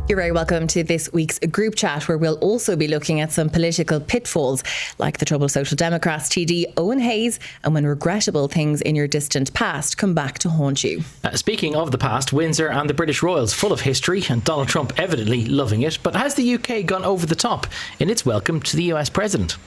You're very welcome to this week's group chat, where we'll also be looking at some political pitfalls like the troubled Social Democrats TD Owen Hayes, and when regrettable things in your distant past come back to haunt you. Speaking of the past, Windsor and the British Royals, full of history, and Donald Trump evidently loving it. But has the UK gone over the top in its welcome to the US president?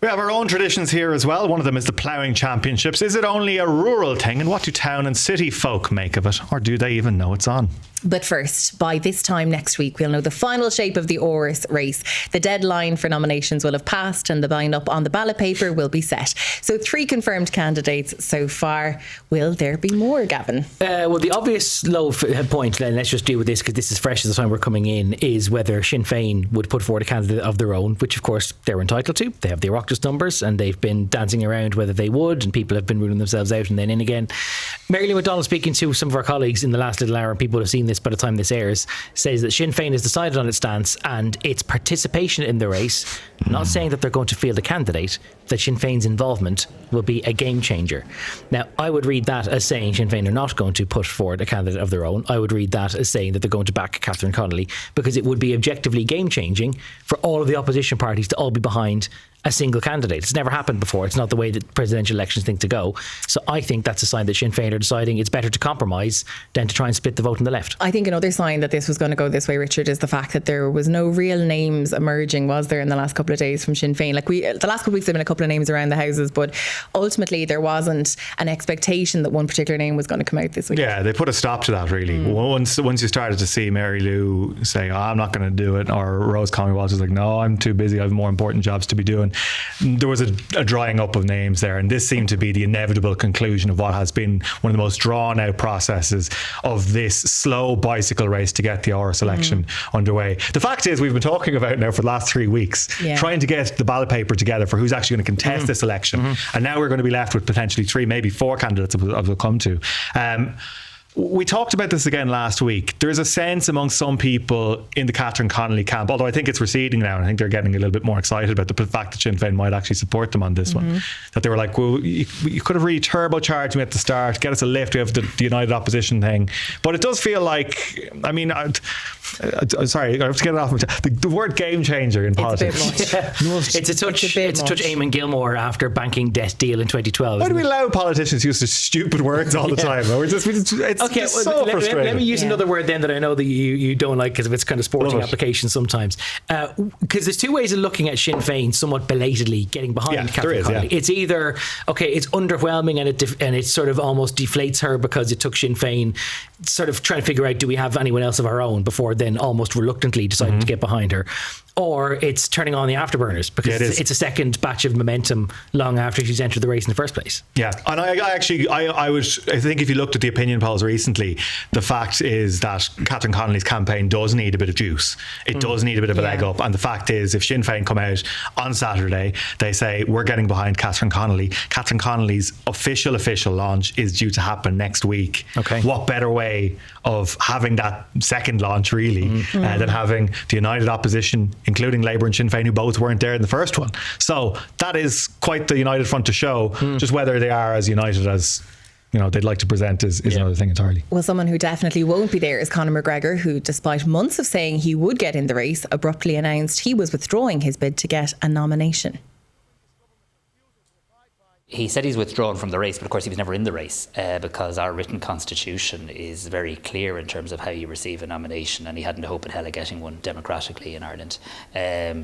We have our own traditions here as well. One of them is the ploughing championships. Is it only a rural thing, and what do town and city folk make of it, or do they even know it's on? But first, by this time next week, we'll know the final shape of the Áras race. The deadline for nominations will have passed and the bind-up on the ballot paper will be set. So 3 confirmed candidates so far. Will there be more, Gavin? Well, the obvious low point, then let's just deal with this because this is fresh at the time we're coming in, is whether Sinn Féin would put forward a candidate of their own, which of course they're entitled to. They have the Oireachtas numbers and they've been dancing around whether they would, and people have been ruling themselves out and then in again. Lou McDonald, speaking to some of our colleagues in the last little hour, and people have seen this by the time this airs, says that Sinn Féin has decided on its stance and its participation in the race, not saying that they're going to field a candidate, that Sinn Féin's involvement will be a game changer. Now, I would read that as saying Sinn Féin are not going to put forward a candidate of their own. I would read that as saying that they're going to back Catherine Connolly, because it would be objectively game changing for all of the opposition parties to all be behind a single candidate. It's never happened before. It's not the way that presidential elections think to go. So I think that's a sign that Sinn Féin are deciding it's better to compromise than to try and split the vote on the left. I think another sign that this was going to go this way, Richard, is the fact that there was no real names emerging, was there, in the last couple of days from Sinn Féin? The last couple of weeks there have been a couple of names around the houses, but ultimately there wasn't an expectation that one particular name was going to come out this week. Yeah, they put a stop to that, really. Once you started to see Mary Lou say, I'm not going to do it, or Rose Conway Walsh was like, no, I'm too busy, I have more important jobs to be doing, there was a drying up of names there, and this seemed to be the inevitable conclusion of what has been one of the most drawn out processes of this slow bicycle race to get the Áras election underway. The fact is, we've been talking about now for the last 3 weeks, trying to get the ballot paper together for who's actually going to contest this election, and now we're going to be left with potentially 3, maybe 4 candidates as we'll come to. We talked about this again last week. There's a sense among some people in the Catherine Connolly camp, although I think it's receding now, and I think they're getting a little bit more excited about the fact that Sinn Féin might actually support them on this one, that they were like, well, you could have really turbocharged me at the start, get us a lift, we have the United Opposition thing. But it does feel like, I mean, sorry, I have to get it off. The word game changer in politics. It's a touch Eamon Gilmore after banking debt deal in 2012. Why do we allow politicians to use such stupid words all the time? It's so frustrating. Let me use another word then that I know that you don't like because of its kind of sporting application sometimes. Because there's 2 ways of looking at Sinn Féin somewhat belatedly getting behind Catherine Connolly. It's either, it's underwhelming and it sort of almost deflates her because it took Sinn Féin sort of trying to figure out, do we have anyone else of our own, before then almost reluctantly deciding to get behind her. Or it's turning on the afterburners because it's a second batch of momentum long after she's entered the race in the first place. Yeah, and I think if you looked at the opinion polls recently, the fact is that Catherine Connolly's campaign does need a bit of juice. It does need a bit of a leg up. And the fact is, if Sinn Féin come out on Saturday, they say, we're getting behind Catherine Connolly. Catherine Connolly's official launch is due to happen next week. Okay. What better way of having that second launch, really, than having the United Opposition, including Labour and Sinn Féin, who both weren't there in the first one. So that is quite the united front to show. Just whether they are as united as they'd like to present is another thing entirely. Well, someone who definitely won't be there is Conor McGregor, who, despite months of saying he would get in the race, abruptly announced he was withdrawing his bid to get a nomination. He said he's withdrawn from the race, but of course he was never in the race because our written constitution is very clear in terms of how you receive a nomination, and he hadn't a hope in hell of getting one democratically in Ireland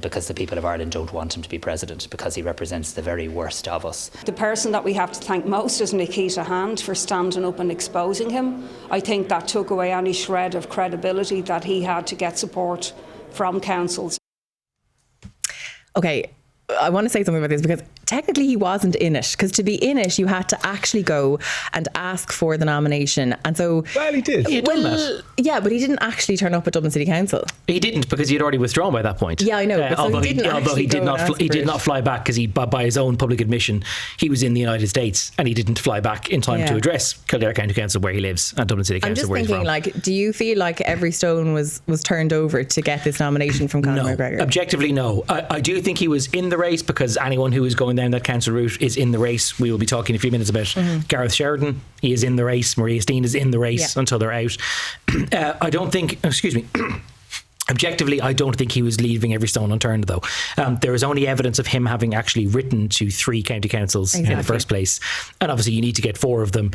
because the people of Ireland don't want him to be president, because he represents the very worst of us. The person that we have to thank most is Nikita Hand for standing up and exposing him. I think that took away any shred of credibility that he had to get support from councils. Okay, I want to say something about this because technically he wasn't in it, because to be in it you had to actually go and ask for the nomination, and so he did. He had done that. Yeah, but he didn't actually turn up at Dublin City Council. He didn't, because he had already withdrawn by that point. Yeah, I know. But although he did not fly back, because he, by his own public admission, he was in the United States and he didn't fly back in time to address Kildare County Council, where he lives, and Dublin City Council, where he's from. I'm just thinking, do you feel like every stone was turned over to get this nomination from Conor McGregor? Objectively, no. I do think he was in the race, because anyone who is going down that council route is in the race. We will be talking in a few minutes about Gareth Sheridan. He is in the race. Maria Steen is in the race until they're out. I don't think, excuse me, Objectively, I don't think he was leaving every stone unturned, though. There is only evidence of him having actually written to 3 county councils in the first place. And obviously you need to get 4 of them.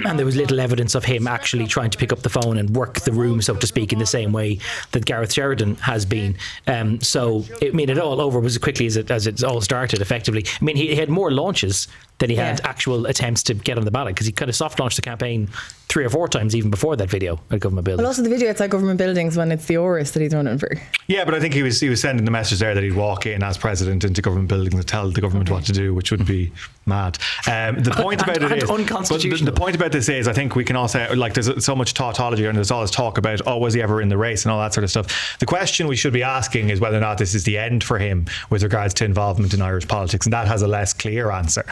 And there was little evidence of him actually trying to pick up the phone and work the room, so to speak, in the same way that Gareth Sheridan has been. So, I mean, it all over was as quickly as it all started, effectively. I mean, he had more launches than he had actual attempts to get on the ballot, because he kind of soft launched the campaign 3 or 4 times even before that video at government buildings. But also the video outside government buildings when it's the Áras that he's running for. Yeah, but I think he was sending the message there that he'd walk in as president into government buildings and tell the government what to do, which would be mad. The point about it is unconstitutional. The point about this is, I think we can all say, like, there's so much tautology and there's all this talk about, was he ever in the race and all that sort of stuff. The question we should be asking is whether or not this is the end for him with regards to involvement in Irish politics, and that has a less clear answer.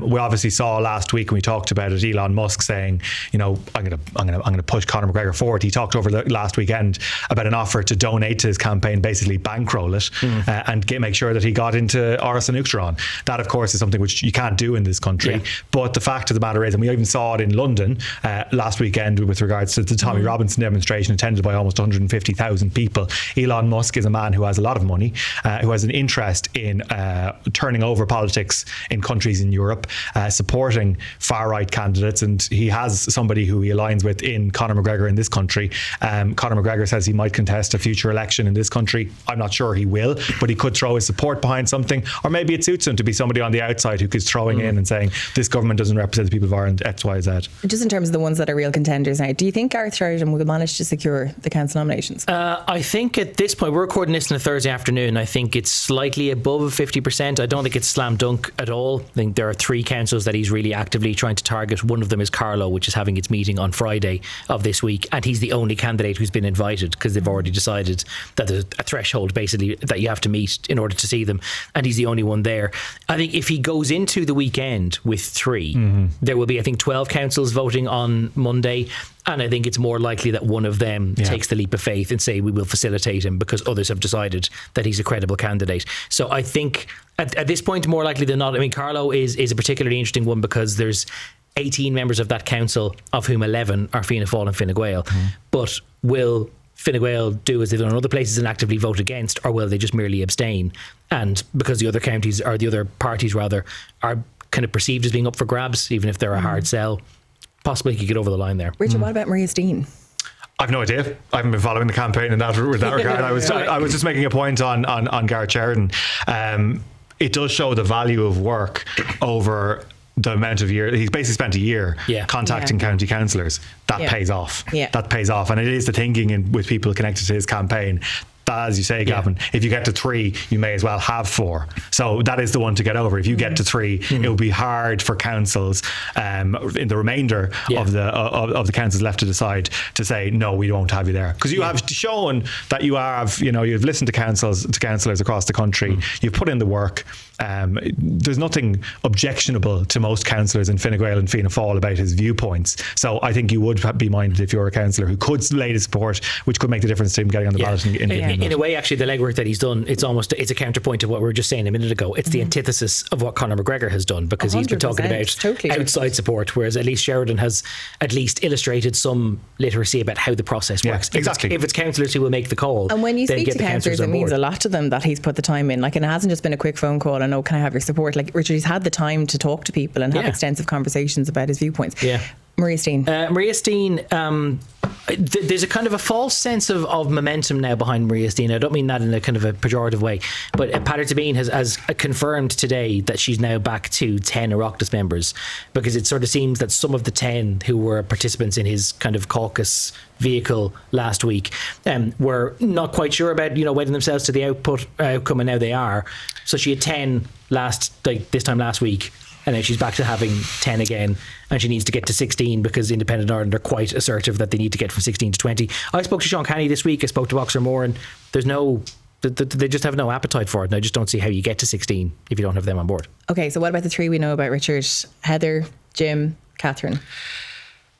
We obviously saw last week when we talked about it, Elon Musk saying, I'm going to push Conor McGregor forward. He talked over the last weekend about an offer to donate to his campaign, basically bankroll it, and make sure that he got into Áras and Uachtaráin. That, of course, is something which you can't do in this country. Yeah. But the fact of the matter is, and we even saw it in London last weekend with regards to the Tommy Robinson demonstration attended by almost 150,000 people. Elon Musk is a man who has a lot of money, who has an interest in turning over politics in countries in Europe, supporting far-right candidates, and he has somebody who he aligns with in Conor McGregor in this country. Conor McGregor says he might contest a future election in this country. I'm not sure he will, but he could throw his support behind something, or maybe it suits him to be somebody on the outside who is throwing in and saying this government doesn't represent the people of Ireland, X, Y, Z. Just in terms of the ones that are real contenders now, do you think Gareth Sheridan will manage to secure the council nominations? I think at this point, we're recording this on a Thursday afternoon, I think it's slightly above 50%. I don't think it's slam dunk at all. I think there are 3 councils that he's really actively trying to target. One of them is Carlow, which is having its meeting on Friday of this week, and he's the only candidate who's been invited, because they've already decided that there's a threshold basically that you have to meet in order to see them, and he's the only one there. I think if he goes into the weekend with 3, there will be, I think, 12 councils voting on Monday, and I think it's more likely that one of them takes the leap of faith and say we will facilitate him because others have decided that he's a credible candidate. So I think at this point, more likely than not, I mean, Carlow is a particularly interesting one because there's 18 members of that council, of whom 11 are Fianna Fáil and Fine Gael. But will Fine Gael do as they've done in other places and actively vote against, or will they just merely abstain? And because the other counties, or the other parties rather, are kind of perceived as being up for grabs, even if they're a hard sell, possibly he could get over the line there. Richard, what about Maria Steen? I've no idea. I haven't been following the campaign in that regard. I was just making a point on Gareth Sheridan. It does show the value of work over the amount of year. He's basically spent a year contacting county councillors. That pays off. That pays off. And it is the thinking with people connected to his campaign. As you say, Gavin, if you get to 3, you may as well have 4. So that is the one to get over. If you get to 3, it will be hard for councils in the remainder of the councils left to decide to say no, we won't have you there, because you have shown that you've listened to councillors across the country. You've put in the work. There's nothing objectionable to most councillors in Fine Gael and Fianna Fáil about his viewpoints. So I think you would be minded if you're a councillor who could lay the support, which could make the difference to him getting on the ballot. In a way, actually, the legwork that he's done, it's a counterpoint to what we were just saying a minute ago. It's the antithesis of what Conor McGregor has done, because he's been talking about outside support, whereas at least Sheridan has at least illustrated some literacy about how the process works. Exactly. If it's councillors who will make the call, and when you speak get to councillors, it means a lot to them that he's put the time in. Like, and it hasn't just been a quick phone call and can I have your support? Like, Richard, he's had the time to talk to people and have extensive conversations about his viewpoints. Maria Steen. There's a kind of a false sense of momentum now behind Maria Steen. I don't mean that in a kind of a pejorative way, but Patrick Sabine has confirmed today that she's now back to 10 Oireachtas members, because it sort of seems that some of the 10 who were participants in his kind of caucus vehicle last week were not quite sure about wedding themselves to the outcome, and now they are. So she had 10 this time last week, and now she's back to having 10 again, and she needs to get to 16 because Independent Ireland are quite assertive that they need to get from 16 to 20. I spoke to Sean Canny this week, I spoke to Boxer Moore, and they just have no appetite for it, and I just don't see how you get to 16 if you don't have them on board. Okay, so what about the 3 we know about, Richard? Heather, Jim, Catherine.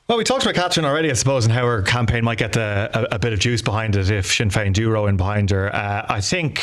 Well, we talked about Catherine already, I suppose, and how her campaign might get a bit of juice behind it if Sinn Féin do row in behind her. I think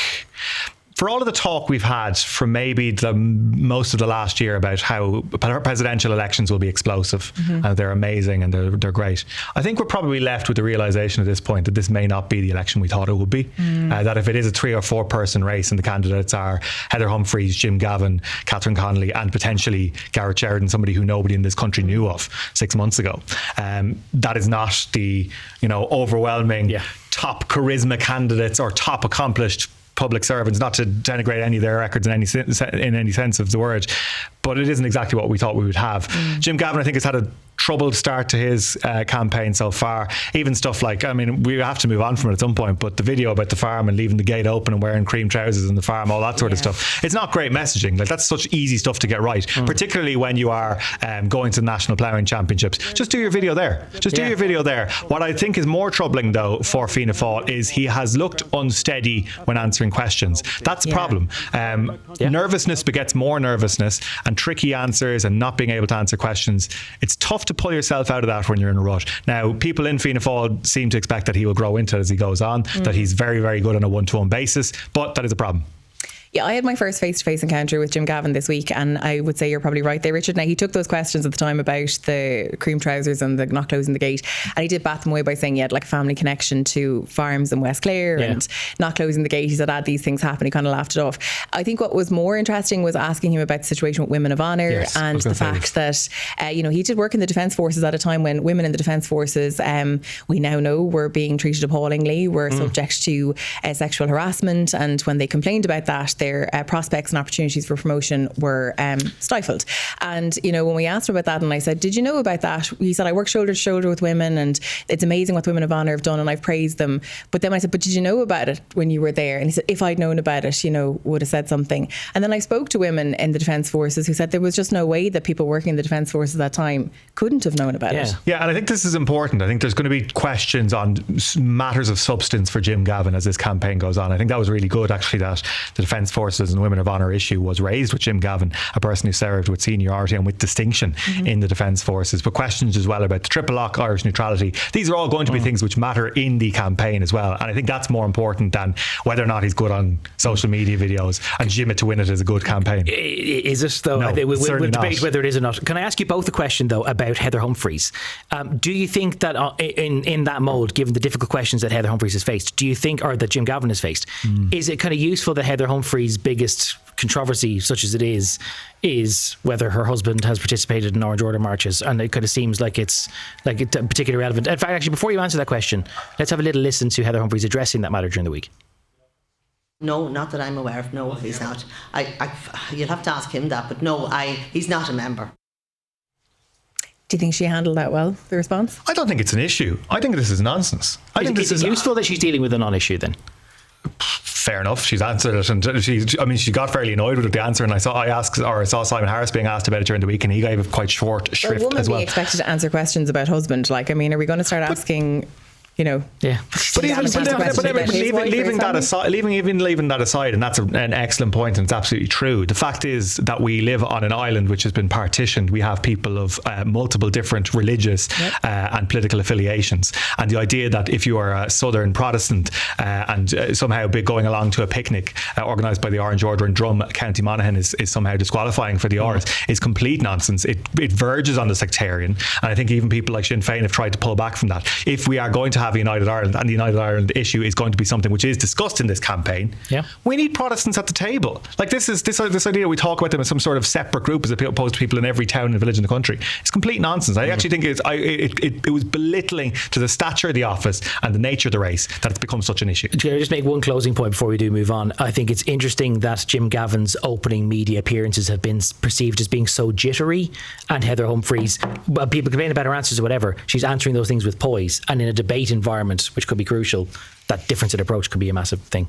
for all of the talk we've had from maybe most of the last year about how presidential elections will be explosive and they're amazing and they're great, I think we're probably left with the realization at this point that this may not be the election we thought it would be. That if it is a 3 or 4 person race and the candidates are Heather Humphreys, Jim Gavin, Catherine Connolly, and potentially Gareth Sheridan, somebody who nobody in this country knew of 6 months ago, that is not the overwhelming top charisma candidates or top accomplished public servants, not to denigrate any of their records in any sense of the word, but it isn't exactly what we thought we would have. Jim Gavin, I think, has had a troubled start to his campaign so far. Even stuff like, I mean, we have to move on from it at some point, but the video about the farm and leaving the gate open and wearing cream trousers in the farm, all that sort of stuff, it's not great messaging. Like, that's such easy stuff to get right, particularly when you are going to the National Ploughing Championships. Just do your video there. Do your video there. What I think is more troubling, though, for Fianna Fáil is he has looked unsteady when answering questions. That's a problem. Nervousness begets more nervousness, and tricky answers and not being able to answer questions. It's tough to pull yourself out of that when you're in a rut. Now, people in Fianna Fáil seem to expect that he will grow into it as he goes on, that he's very, very good on a one-to-one basis, but that is a problem. Yeah, I had my first face-to-face encounter with Jim Gavin this week, and I would say you're probably right there, Richard. Now, he took those questions at the time about the cream trousers and the not closing the gate, and he did bat them away by saying he had like a family connection to farms in West Clare and not closing the gate. He said, these things happen. He kind of laughed it off. I think what was more interesting was asking him about the situation with women of honour and the fact that, he did work in the Defence Forces at a time when women in the Defence Forces, we now know, were being treated appallingly, were subject to sexual harassment, and when they complained about that, their prospects and opportunities for promotion were stifled. And when we asked him about that, and I said, did you know about that? He said, I work shoulder to shoulder with women, and it's amazing what the Women of Honour have done, and I've praised them. But then I said, but did you know about it when you were there? And he said, if I'd known about it, would have said something. And then I spoke to women in the Defence Forces who said there was just no way that people working in the Defence Forces at that time couldn't have known about it. Yeah, and I think this is important. I think there's going to be questions on matters of substance for Jim Gavin as this campaign goes on. I think that was really good, actually, that the Defence Forces and Women of Honour issue was raised with Jim Gavin, a person who served with seniority and with distinction in the Defence Forces, but questions as well about the triple lock, Irish neutrality. These are all going to be things which matter in the campaign as well, and I think that's more important than whether or not he's good on social media videos, and Jim it to win it is a good campaign. Is it though? No, we'll debate whether it is or not. Can I ask you both a question though about Heather Humphreys? Do you think that in that mode, given the difficult questions that Heather Humphreys has faced, do you think, or that Jim Gavin has faced, is it kind of useful that Heather Humphreys' biggest controversy, such as it is whether her husband has participated in Orange Order marches, and it kind of seems like it's particularly relevant? In fact, actually, before you answer that question, let's have a little listen to Heather Humphreys addressing that matter during the week. No, not that I'm aware of. No, he's not. You'll have to ask him that, but no, he's not a member. Do you think she handled that well, the response? I don't think it's an issue. I think this is nonsense. Is it useful that she's dealing with a non-issue then? Fair enough. She's answered it, and she got fairly annoyed with the answer. And I saw Simon Harris being asked about it during the week, and he gave a quite short shrift as well. Be expected to answer questions about husband. Like, I mean, are we going to start asking? Yeah. But leaving that aside, and that's an excellent point, and it's absolutely true. The fact is that we live on an island which has been partitioned. We have people of multiple different religious and political affiliations, and the idea that if you are a Southern Protestant and somehow going along to a picnic organised by the Orange Order in Drum, County Monaghan, is somehow disqualifying for the Áras is complete nonsense. It verges on the sectarian, and I think even people like Sinn Féin have tried to pull back from that. If we are going to have a United Ireland, and the United Ireland issue is going to be something which is discussed in this campaign, we need Protestants at the table. Like, this idea we talk about them as some sort of separate group as opposed to people in every town and village in the country. It's complete nonsense. I actually think it was belittling to the stature of the office and the nature of the race that it's become such an issue. Can I just make one closing point before we do move on? I think it's interesting that Jim Gavin's opening media appearances have been perceived as being so jittery, and Heather Humphreys, people complain about her answers or whatever, she's answering those things with poise, and in a debate environment, which could be crucial, that difference in approach could be a massive thing.